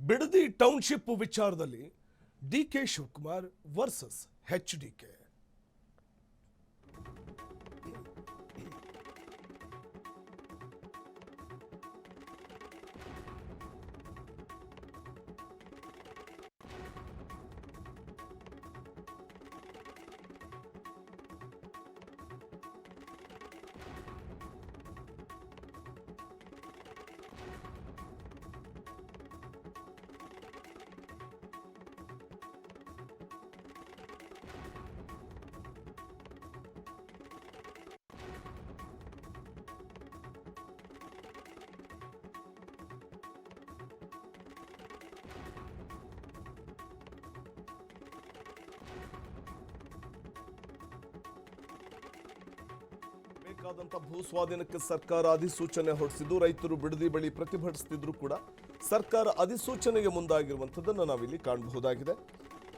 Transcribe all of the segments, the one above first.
Bidadi township ವಿಚಾರದಲ್ಲಿ DK Shivakumar versus HDK. ಬೇಕಾದಂತ ಭೂ ಸ್ವಾಧೀನಕ್ಕೆ ಸರ್ಕಾರ ಅಧಿಸೂಚನೆ ಹೊರಡಿಸಿದ್ದು ರೈತರು ಬಿಡದಿ ಬಳಿ ಪ್ರತಿಭಟಿಸುತ್ತಿದ್ರು ಕೂಡ ಸರ್ಕಾರ ಅಧಿಸೂಚನೆಗೆ ಮುಂದಾಗಿರುವಂತದ್ದನ್ನು ನಾವಿಲ್ಲಿ ಕಾಣಬಹುದಾಗಿದೆ.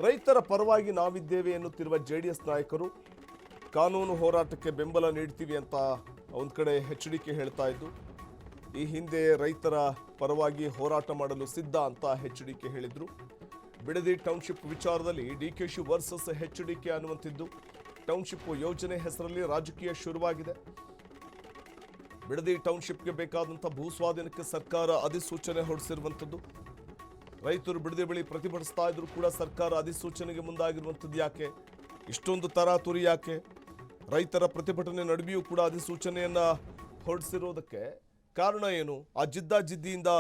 ರೈತರ ಪರವಾಗಿ ನಾವಿದ್ದೇವೆ ಎನ್ನುತ್ತಿರುವ ಜೆಡಿಎಸ್ ನಾಯಕರು ಕಾನೂನು ಹೋರಾಟಕ್ಕೆ ಬೆಂಬಲ ನೀಡ್ತೀವಿ ಅಂತ ಒಂದ್ ಕಡೆ ಎಚ್ಡಿಕೆ ಹೇಳ್ತಾ ಇದ್ದು, ಈ ಹಿಂದೆ ರೈತರ ಪರವಾಗಿ ಹೋರಾಟ ಮಾಡಲು ಸಿದ್ಧ ಅಂತ ಎಚ್ಡಿಕೆ ಹೇಳಿದ್ರು. ಬಿಡದಿ ಟೌನ್ಶಿಪ್ ವಿಚಾರದಲ್ಲಿ ಡಿಕೆಶಿ ವರ್ಸಸ್ ಎಚ್ಡಿಕೆ ಅನ್ನುವಂತಿದ್ದು, ಟೌನ್ಶಿಪ್ ಯೋಜನೆ ಹೆಸರಲ್ಲಿ ರಾಜಕೀಯ ಶುರುವಾಗಿದೆ. ಬಿಡದಿ ಟೌನ್ಶಿಪ್ಗೆ ಬೇಕಾದಂಥ ಭೂ ಸ್ವಾಧೀನಕ್ಕೆ ಸರ್ಕಾರ ಅಧಿಸೂಚನೆ ಹೊರಡಿಸಿರುವಂಥದ್ದು. ರೈತರು ಬಿಡದಿ ಬಳಿ ಪ್ರತಿಭಟಿಸ್ತಾ ಇದ್ರು ಕೂಡ ಸರ್ಕಾರ ಅಧಿಸೂಚನೆಗೆ ಮುಂದಾಗಿರುವಂಥದ್ದು ಯಾಕೆ? ಇಷ್ಟೊಂದು ತರಾತುರಿ ಯಾಕೆ? ರೈತರ ಪ್ರತಿಭಟನೆ ನಡುವೆಯೂ ಕೂಡ ಅಧಿಸೂಚನೆಯನ್ನ ಹೊರಡಿಸಿರೋದಕ್ಕೆ ಕಾರಣ ಏನು? ಆ ಜಿದ್ದಾಜಿದ್ದಿಯಿಂದ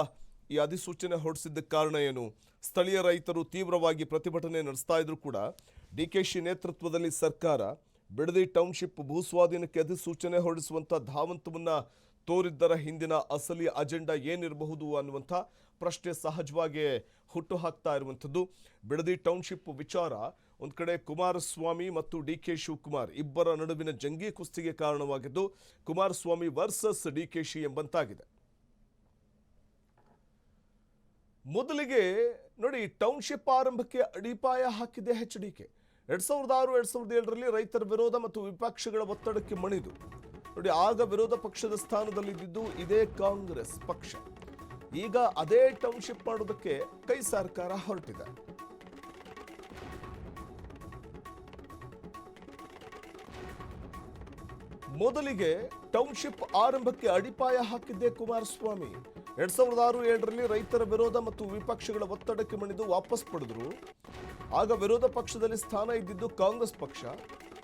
ಈ ಅಧಿಸೂಚನೆ ಹೊರಡಿಸಿದ್ದಕ್ಕೆ ಕಾರಣ ಏನು? ಸ್ಥಳೀಯ ರೈತರು ತೀವ್ರವಾಗಿ ಪ್ರತಿಭಟನೆ ನಡೆಸ್ತಾ ಇದ್ರು ಕೂಡ ಡಿಕೆಶಿ ನೇತೃತ್ವದಲ್ಲಿ ಸರ್ಕಾರ ಬಿಡದಿ ಟೌನ್ಶಿಪ್ ಭೂ ಸ್ವಾಧೀನಕ್ಕೆ ಅಧಿಸೂಚನೆ ಹೊರಡಿಸುವಂಥ ಧಾವಂತವನ್ನ ತೋರಿದ್ದರ ಹಿಂದಿನ ಅಸಲಿ ಅಜೆಂಡಾ ಏನಿರಬಹುದು ಅನ್ನುವಂಥ ಪ್ರಶ್ನೆ ಸಹಜವಾಗಿ ಹುಟ್ಟು ಹಾಕ್ತಾ ಇರುವಂಥದ್ದು. ಬಿಡದಿ ಟೌನ್ಶಿಪ್ ವಿಚಾರ ಒಂದು ಕಡೆ ಕುಮಾರಸ್ವಾಮಿ ಮತ್ತು ಡಿಕೆ ಶಿವಕುಮಾರ್ ಇಬ್ಬರ ನಡುವಿನ ಜಂಗಿ ಕುಸ್ತಿಗೆ ಕಾರಣವಾಗಿದ್ದು, ಕುಮಾರಸ್ವಾಮಿ ವರ್ಸಸ್ ಡಿಕೆಶಿ ಎಂಬಂತಾಗಿದೆ. ಮೊದಲಿಗೆ ನೋಡಿ, ಟೌನ್ಶಿಪ್ ಆರಂಭಕ್ಕೆ ಅಡಿಪಾಯ ಹಾಕಿದೆ ಎಚ್ಡಿಕೆ. 2006-2007ರಲ್ಲಿ ರೈತರ ವಿರೋಧ ಮತ್ತು ವಿಪಕ್ಷಗಳ ಒತ್ತಡಕ್ಕೆ ಮಣಿದು ನೋಡಿ, ಆಗ ವಿರೋಧ ಪಕ್ಷದ ಸ್ಥಾನದಲ್ಲಿದ್ದು ಇದೇ ಕಾಂಗ್ರೆಸ್ ಪಕ್ಷ. ಈಗ ಅದೇ ಟೌನ್ಶಿಪ್ ಮಾಡೋದಕ್ಕೆ ಕೈ ಸರ್ಕಾರ ಹೊರಟಿದೆ. ಮೊದಲಿಗೆ ಟೌನ್ಶಿಪ್ ಆರಂಭಕ್ಕೆ ಅಡಿಪಾಯ ಹಾಕಿದ್ದೆ ಕುಮಾರಸ್ವಾಮಿ. 2006-2007ರಲ್ಲಿ ರೈತರ ವಿರೋಧ ಮತ್ತು ವಿಪಕ್ಷಗಳ ಒತ್ತಡಕ್ಕೆ ಮಣಿದು ವಾಪಸ್ ಪಡೆದ್ರು. ಆಗ ವಿರೋಧ ಪಕ್ಷದಲ್ಲಿ ಸ್ಥಾನ ಇದ್ದಿದ್ದು ಕಾಂಗ್ರೆಸ್ ಪಕ್ಷ,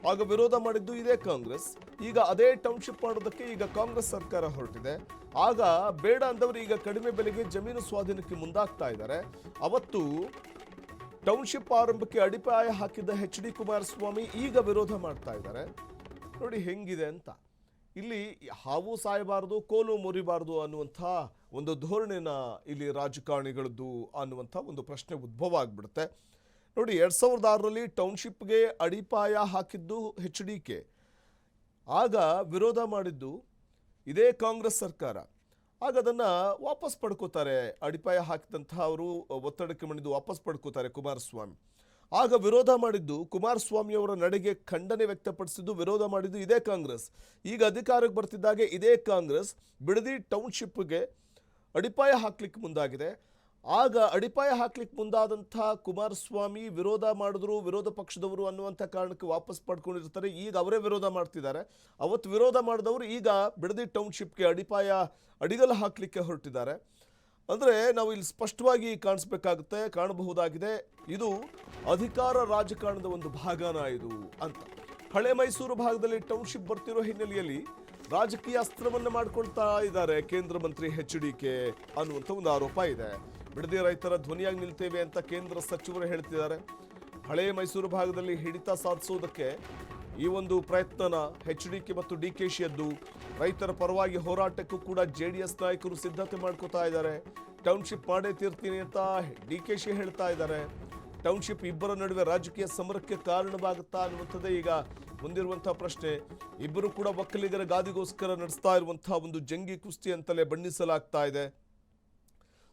ಆಗ ವಿರೋಧ ಮಾಡಿದ್ದು ಇದೇ ಕಾಂಗ್ರೆಸ್. ಈಗ ಅದೇ ಟೌನ್ಶಿಪ್ ಮಾಡೋದಕ್ಕೆ ಈಗ ಕಾಂಗ್ರೆಸ್ ಸರ್ಕಾರ ಹೊರಟಿದೆ. ಆಗ ಬೇಡ ಅಂದವರು ಈಗ ಕಡಿಮೆ ಬೆಲೆಗೆ ಜಮೀನು ಸ್ವಾಧೀನಕ್ಕೆ ಮುಂದಾಗ್ತಾ ಇದ್ದಾರೆ. ಅವತ್ತು ಟೌನ್ಶಿಪ್ ಆರಂಭಕ್ಕೆ ಅಡಿಪಾಯ ಹಾಕಿದ್ದ ಎಚ್.ಡಿ. ಕುಮಾರಸ್ವಾಮಿ ಈಗ ವಿರೋಧ ಮಾಡ್ತಾ ಇದ್ದಾರೆ. ನೋಡಿ ಹೆಂಗಿದೆ ಅಂತ. ಇಲ್ಲಿ ಹಾವು ಸಾಯಬಾರದು, ಕೋಲು ಮುರಿಬಾರದು ಅನ್ನುವಂಥ ಒಂದು ಧೋರಣೆನ ಇಲ್ಲಿ ರಾಜಕಾರಣಿಗಳದ್ದು ಅನ್ನುವಂಥ ಒಂದು ಪ್ರಶ್ನೆ ಉದ್ಭವ ಆಗ್ಬಿಡುತ್ತೆ. ನೋಡಿ, 2006ರಲ್ಲಿ ಟೌನ್ಶಿಪ್ಗೆ ಅಡಿಪಾಯ ಹಾಕಿದ್ದು ಎಚ್.ಡಿ.ಕೆ. ಆಗ ವಿರೋಧ ಮಾಡಿದ್ದು ಇದೇ ಕಾಂಗ್ರೆಸ್ ಸರ್ಕಾರ. ಆಗ ಅದನ್ನು ವಾಪಸ್ ಪಡ್ಕೋತಾರೆ. ಅಡಿಪಾಯ ಹಾಕಿದಂತಹ ಅವರು ಒತ್ತಡಕ್ಕೆ ಮಣಿದು ವಾಪಸ್ ಪಡ್ಕೋತಾರೆ ಕುಮಾರಸ್ವಾಮಿ. ಆಗ ವಿರೋಧ ಮಾಡಿದ್ದು ಕುಮಾರಸ್ವಾಮಿಯವರ ನಡೆಗೆ ಖಂಡನೆ ವ್ಯಕ್ತಪಡಿಸಿದ್ದು ವಿರೋಧ ಮಾಡಿದ್ದು ಇದೇ ಕಾಂಗ್ರೆಸ್. ಈಗ ಅಧಿಕಾರಕ್ಕೆ ಬರ್ತಿದ್ದಾಗೆ ಇದೇ ಕಾಂಗ್ರೆಸ್ ಬಿಡದಿ ಟೌನ್ಶಿಪ್ಗೆ ಅಡಿಪಾಯ ಹಾಕ್ಲಿಕ್ಕೆ ಮುಂದಾಗಿದೆ. ಆಗ ಅಡಿಪಾಯ ಹಾಕ್ಲಿಕ್ಕೆ ಮುಂದಾದಂಥ ಕುಮಾರಸ್ವಾಮಿ ವಿರೋಧ ಮಾಡಿದ್ರು, ವಿರೋಧ ಪಕ್ಷದವರು ಅನ್ನುವಂಥ ಕಾರಣಕ್ಕೆ ವಾಪಸ್ ಪಡ್ಕೊಂಡಿರ್ತಾರೆ. ಈಗ ಅವರೇ ವಿರೋಧ ಮಾಡ್ತಿದ್ದಾರೆ. ಅವತ್ತು ವಿರೋಧ ಮಾಡಿದವರು ಈಗ ಬಿಡದಿ ಟೌನ್ಶಿಪ್ಗೆ ಅಡಿಗಲ ಹಾಕ್ಲಿಕ್ಕೆ ಹೊರಟಿದ್ದಾರೆ. ಅಂದರೆ ನಾವು ಇಲ್ಲಿ ಸ್ಪಷ್ಟವಾಗಿ ಕಾಣಬಹುದಾಗಿದೆ, ಇದು ಅಧಿಕಾರ ರಾಜಕಾರಣದ ಒಂದು ಭಾಗನ ಇದು ಅಂತ. ಹಳೆ ಮೈಸೂರು ಭಾಗದಲ್ಲಿ ಟೌನ್ಶಿಪ್ ಬರ್ತಿರೋ ಹಿನ್ನೆಲೆಯಲ್ಲಿ ರಾಜಕೀಯ ಅಸ್ತ್ರವನ್ನು ಮಾಡ್ಕೊಳ್ತಾ ಇದ್ದಾರೆ ಕೇಂದ್ರ ಮಂತ್ರಿ ಎಚ್.ಡಿ.ಕೆ ಅನ್ನುವಂಥ ಒಂದು ಆರೋಪ ಇದೆ. ಬಿಡದಿ ರೈತರ ಧ್ವನಿಯಾಗಿ ನಿಲ್ತೇವೆ ಅಂತ ಕೇಂದ್ರ ಸಚಿವರು ಹೇಳ್ತಿದ್ದಾರೆ. ಹಳೆ ಮೈಸೂರು ಭಾಗದಲ್ಲಿ ಹಿಡಿತ ಸಾಧಿಸೋದಕ್ಕೆ ಈ ಒಂದು ಪ್ರಯತ್ನನ ಎಚ್.ಡಿ.ಕೆ ಮತ್ತು ಡಿಕೆಶಿಯದ್ದು. ರೈತರ ಪರವಾಗಿ ಹೋರಾಟಕ್ಕೂ ಕೂಡ ಜೆಡಿಎಸ್ ನಾಯಕರು ಸಿದ್ಧತೆ ಮಾಡ್ಕೋತಾ ಇದ್ದಾರೆ. ಟೌನ್ಶಿಪ್ ಮಾಡೇ ತೀರ್ತೀನಿ ಅಂತ ಡಿಕೆಶಿ ಹೇಳ್ತಾ ಇದ್ದಾರೆ. ಟೌನ್ಶಿಪ್ ಇಬ್ಬರ ನಡುವೆ ರಾಜಕೀಯ ಸಮರಕ್ಕೆ ಕಾರಣವಾಗುತ್ತಾ ಅನ್ನುವಂಥದ್ದೇ ಈಗ ಮುಂದಿರುವಂತಹ ಪ್ರಶ್ನೆ. ಇಬ್ಬರು ಕೂಡ ಒಕ್ಕಲಿಗರ ಗಾದಿಗೋಸ್ಕರ ನಡೆಸ್ತಾ ಇರುವಂತಹ ಒಂದು ಜಂಗಿ ಕುಸ್ತಿ ಅಂತಲೇ ಬಣ್ಣಿಸಲಾಗ್ತಾ ಇದೆ.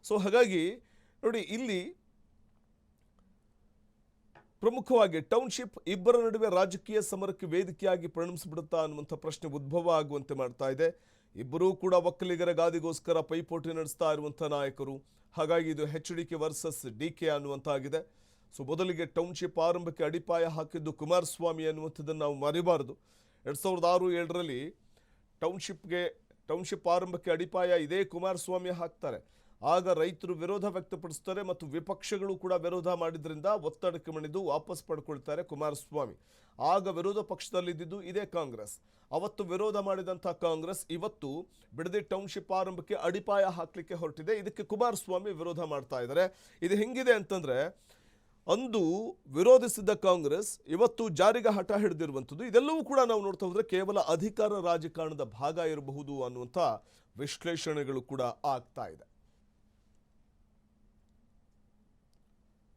ಸೊ ಹಾಗಾಗಿ ನೋಡಿ, ಇಲ್ಲಿ ಪ್ರಮುಖವಾಗಿ ಟೌನ್ಶಿಪ್ ಇಬ್ಬರ ನಡುವೆ ರಾಜಕೀಯ ಸಮರಕ್ಕೆ ವೇದಿಕೆಯಾಗಿ ಪರಿಣಮಿಸಿಬಿಡುತ್ತಾ ಅನ್ನುವಂಥ ಪ್ರಶ್ನೆ ಉದ್ಭವ ಆಗುವಂತೆ ಮಾಡ್ತಾ ಇದೆ. ಇಬ್ಬರೂ ಕೂಡ ಒಕ್ಕಲಿಗರ ಗಾದಿಗೋಸ್ಕರ ಪೈಪೋಟಿ ನಡೆಸ್ತಾ ಇರುವಂಥ ನಾಯಕರು. ಹಾಗಾಗಿ ಇದು HDK ವರ್ಸಸ್ DK ಅನ್ನುವಂತಾಗಿದೆ. ಸೊ ಮೊದಲಿಗೆ ಟೌನ್ಶಿಪ್ ಆರಂಭಕ್ಕೆ ಅಡಿಪಾಯ ಹಾಕಿದ್ದು ಕುಮಾರಸ್ವಾಮಿ ಅನ್ನುವಂಥದ್ದನ್ನು ನಾವು ಮರಿಬಾರದು. 2006-7ರಲ್ಲಿ ಟೌನ್ಶಿಪ್ ಆರಂಭಕ್ಕೆ ಅಡಿಪಾಯ ಇದೇ ಕುಮಾರಸ್ವಾಮಿ ಹಾಕ್ತಾರೆ. ಆಗ ರೈತರು ವಿರೋಧ ವ್ಯಕ್ತಪಡಿಸ್ತಾರೆ ಮತ್ತು ವಿಪಕ್ಷಗಳು ಕೂಡ ವಿರೋಧ ಮಾಡಿದ್ರಿಂದ ಒತ್ತಡಕ್ಕೆ ಮಣಿದು ವಾಪಸ್ ಪಡ್ಕೊಳ್ತಾರೆ ಕುಮಾರಸ್ವಾಮಿ. ಆಗ ವಿರೋಧ ಪಕ್ಷದಲ್ಲಿದ್ದು ಇದೇ ಕಾಂಗ್ರೆಸ್. ಅವತ್ತು ವಿರೋಧ ಮಾಡಿದಂಥ ಕಾಂಗ್ರೆಸ್ ಇವತ್ತು ಬಿಡದಿ ಟೌನ್ಶಿಪ್ ಆರಂಭಕ್ಕೆ ಅಡಿಪಾಯ ಹಾಕಲಿಕ್ಕೆ ಹೊರಟಿದೆ. ಇದಕ್ಕೆ ಕುಮಾರಸ್ವಾಮಿ ವಿರೋಧ ಮಾಡ್ತಾ ಇದ್ದಾರೆ. ಇದು ಹೆಂಗಿದೆ ಅಂತಂದ್ರೆ, ಅಂದು ವಿರೋಧಿಸಿದ್ದ ಕಾಂಗ್ರೆಸ್ ಇವತ್ತು ಜಾರಿಗೆ ಹಠ ಹಿಡಿದಿರುವಂಥದ್ದು. ಇದೆಲ್ಲವೂ ಕೂಡ ನಾವು ನೋಡ್ತಾ ಹೋದ್ರೆ ಕೇವಲ ಅಧಿಕಾರ ರಾಜಕಾರಣದ ಭಾಗ ಇರಬಹುದು ಅನ್ನುವಂಥ ವಿಶ್ಲೇಷಣೆಗಳು ಕೂಡ ಆಗ್ತಾ ಇದೆ.